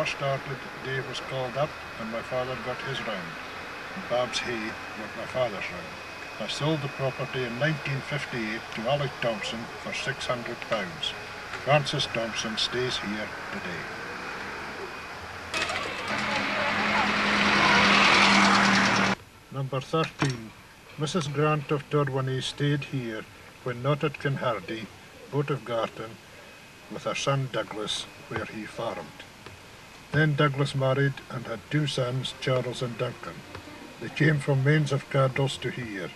started, Dave was called up and my father got his round. Babs Hay got my father's round. I sold the property in 1958 to Alec Thompson for £600. Francis Thompson stays here today. Number 13. Mrs. Grant of Torwinny stayed here when not at Kinhardy, Boat of Garton, with her son Douglas, where he farmed. Then Douglas married and had two sons, Charles and Duncan. They came from Mains of Cardles to here.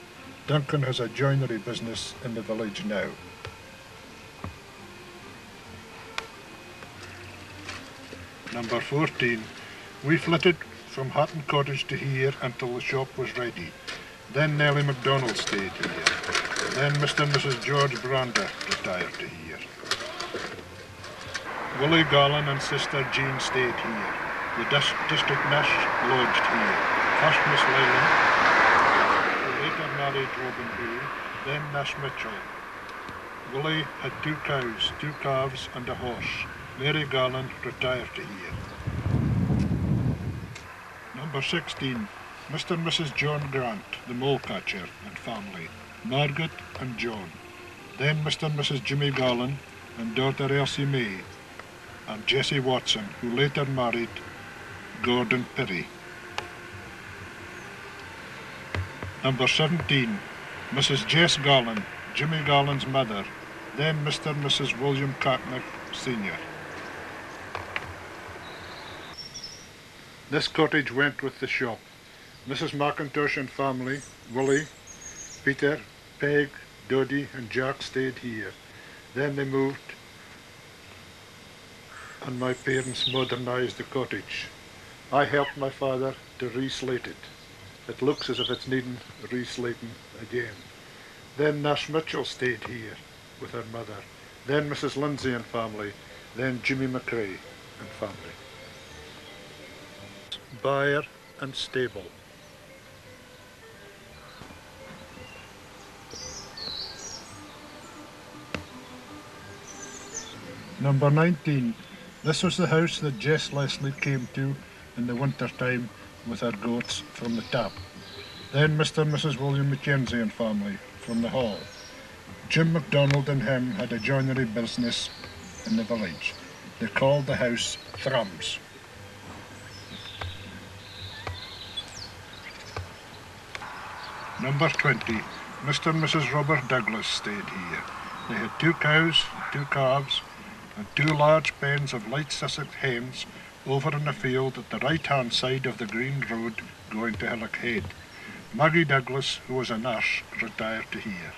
Duncan has a joinery business in the village now. Number 14. We flitted from Hatton Cottage to here until the shop was ready. Then Nellie MacDonald stayed here. Then Mr. and Mrs. George Brander retired to here. Willie Garland and sister Jean stayed here. The district nurse lodged here. First Miss Leyland, who later married Robin Hood, then Nurse Mitchell. Willie had 2 cows, 2 calves and a horse. Mary Garland retired to here. Number 16. Mr. and Mrs. John Grant, the mole catcher, and family. Margaret and John. Then Mr. and Mrs. Jimmy Garland and daughter Elsie May, and Jessie Watson, who later married Gordon Perry. Number 17. Mrs. Jess Garland, Jimmy Garland's mother. Then Mr. and Mrs. William Catnick, Sr. This cottage went with the shop. Mrs. McIntosh and family, Willie, Peter, Peg, Dodie and Jack stayed here. Then they moved and my parents modernised the cottage. I helped my father to re-slate it. It looks as if it's needing re-slating again. Then Nurse Mitchell stayed here with her mother. Then Mrs. Lindsay and family. Then Jimmy McRae and family. Byre and stable. Number 19. This was the house that Jess Leslie came to in the winter time with her goats from the tap. Then Mr. and Mrs. William Mackenzie and family from the hall. Jim MacDonald and him had a joinery business in the village. They called the house Thrums. Number 20. Mr. and Mrs. Robert Douglas stayed here. They had 2 cows, 2 calves, and 2 large pens of light Sussex hens over in a field at the right-hand side of the green road going to Hillock Head. Maggie Douglas, who was a nurse, retired to here.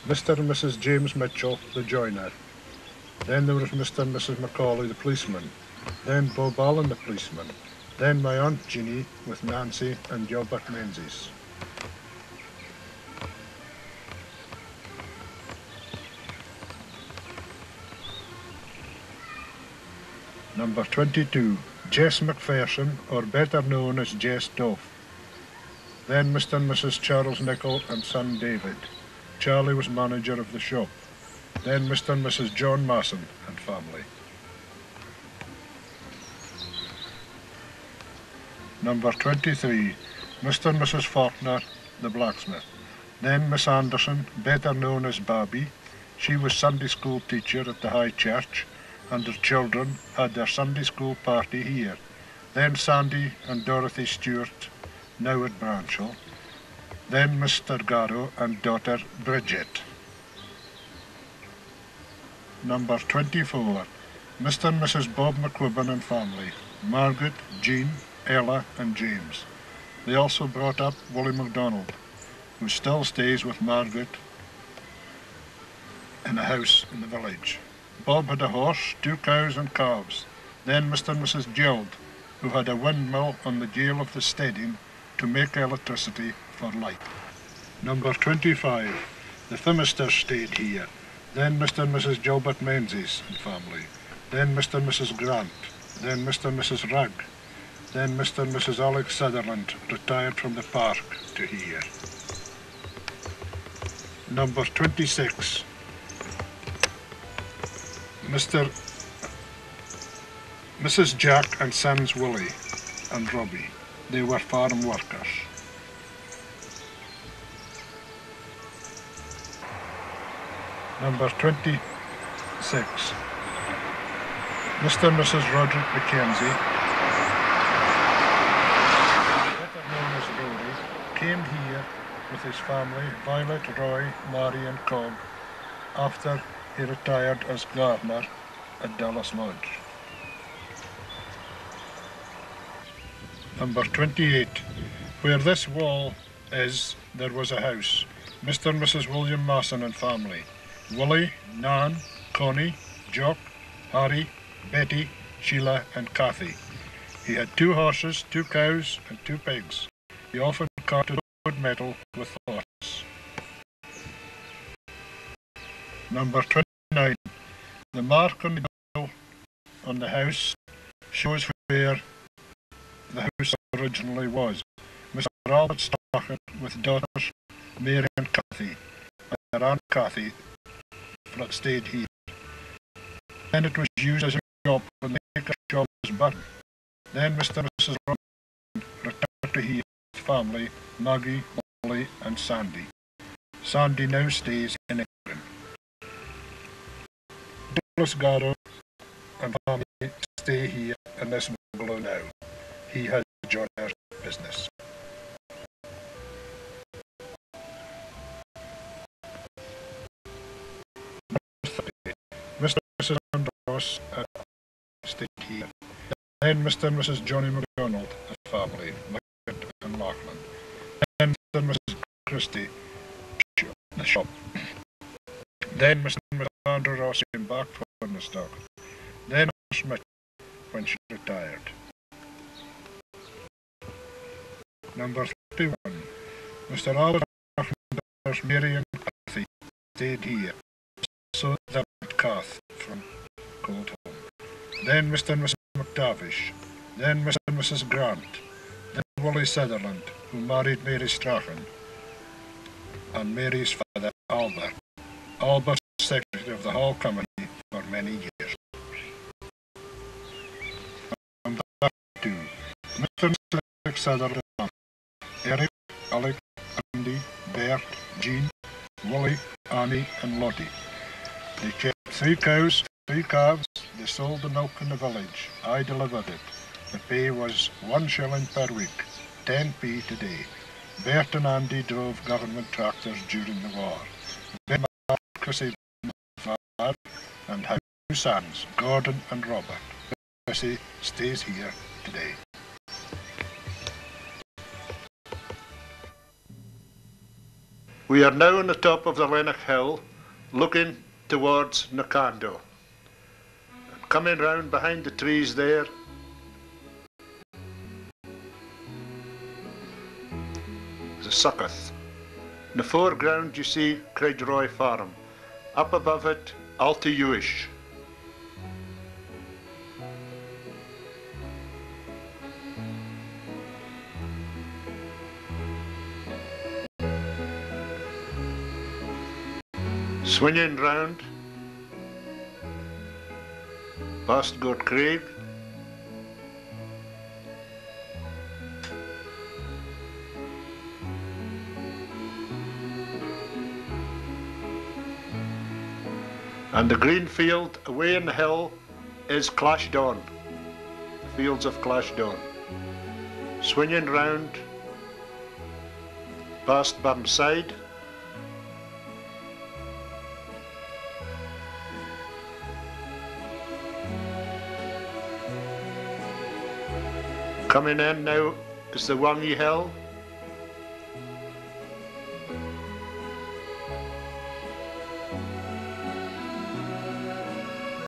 Mr. and Mrs. James Mitchell, the joiner. Then there was Mr. and Mrs. Macaulay, the policeman. Then Bob Allen, the policeman. Then my Aunt Jeannie with Nancy and Gilbert Menzies. Number 22. Jess McPherson, or better known as Jess Duff. Then Mr. and Mrs. Charles Nichol and son David. Charlie was manager of the shop. Then Mr. and Mrs. John Masson and family. Number 23. Mr. and Mrs. Faulkner, the blacksmith. Then Miss Anderson, better known as Babby. She was Sunday school teacher at the High Church, and her children had their Sunday school party here. Then Sandy and Dorothy Stewart, now at Branchell. Then Mr. Garrow and daughter Bridget. Number 24. Mr. and Mrs. Bob McQuibbin and family. Margaret, Jean, Ella and James. They also brought up Willie MacDonald, who still stays with Margaret in a house in the village. Bob had a horse, 2 cows and calves. Then Mr. and Mrs. Gild, who had a windmill on the jail of the Steading to make electricity for light. Number 25. The Phimisters stayed here. Then Mr. and Mrs. Gilbert Menzies and family. Then Mr. and Mrs. Grant. Then Mr. and Mrs. Rugg. Then Mr. and Mrs. Alex Sutherland retired from the park to here. Number 26. Mr. Mrs. Jack and sons Willie and Robbie. They were farm workers. Number 26. Mr. and Mrs. Roderick Mackenzie, better known as Rory, came here with his family, Violet, Roy, Mary and Cobb, after he retired as gardener at Dallas Lodge. Number 28. Where this wall is, there was a house. Mr. and Mrs. William Masson and family. Willie, Nan, Connie, Jock, Harry, Betty, Sheila and Kathy. He had 2 horses, 2 cows and 2 pigs. He often carted wood metal with the horse. Number 29. The mark on the bill on the house shows where the house originally was. Mr. Albert Strachan with daughters Mary and Kathy. Their Aunt Kathy stayed here. Then it was used as a shop when the maker shop was burned. Then Mr. and Mrs. Robinson returned to here with family, Maggie, Molly and Sandy. Sandy now stays in England. Douglas Garrow and family stay here in this bungalow now. He has a joiner's business. Mr. and Mrs. Andros stayed here. Then Mr. and Mrs. Johnny MacDonald, the family, Margaret and Lachlan. Then Mr. and Mrs. Christie, the shop. Then Mr. and Mrs. Andrew Ross came back from the stock. Then Smith when she retired. Number 31. Mr. Albert and Mary and Kathy stayed here. So that Kath from Cold Home. Then Mr. and Mrs. McTavish. Then Mr. and Mrs. Grant. Then Wally Sutherland, who married Mary Strachan, and Mary's father, Albert. Albert was secretary of the Hall Committee for many years. Number 2. Mr. and Mrs. Sutherland. Eric, Alec, Andy, Bert, Jean, Wally, Annie and Lottie. They kept 3 cows, 3 calves. They sold the milk in the village. I delivered it. The pay was 1 shilling per week, 10p today. Bert and Andy drove government tractors during the war. Then Chrissy and had 2 sons, Gordon and Robert. Chrissy stays here today. We are now on the top of the Lennox Hill, looking towards Nakando. And coming round behind the trees there is a Succoth. In the foreground you see Craigroy Farm. Up above it, Alta Uish. Swinging round past Gort Craig, and the green field away in the hill is Clashdon, the fields of Clashdon. Swinging round past Burnside, coming in now is the Wangi Hill,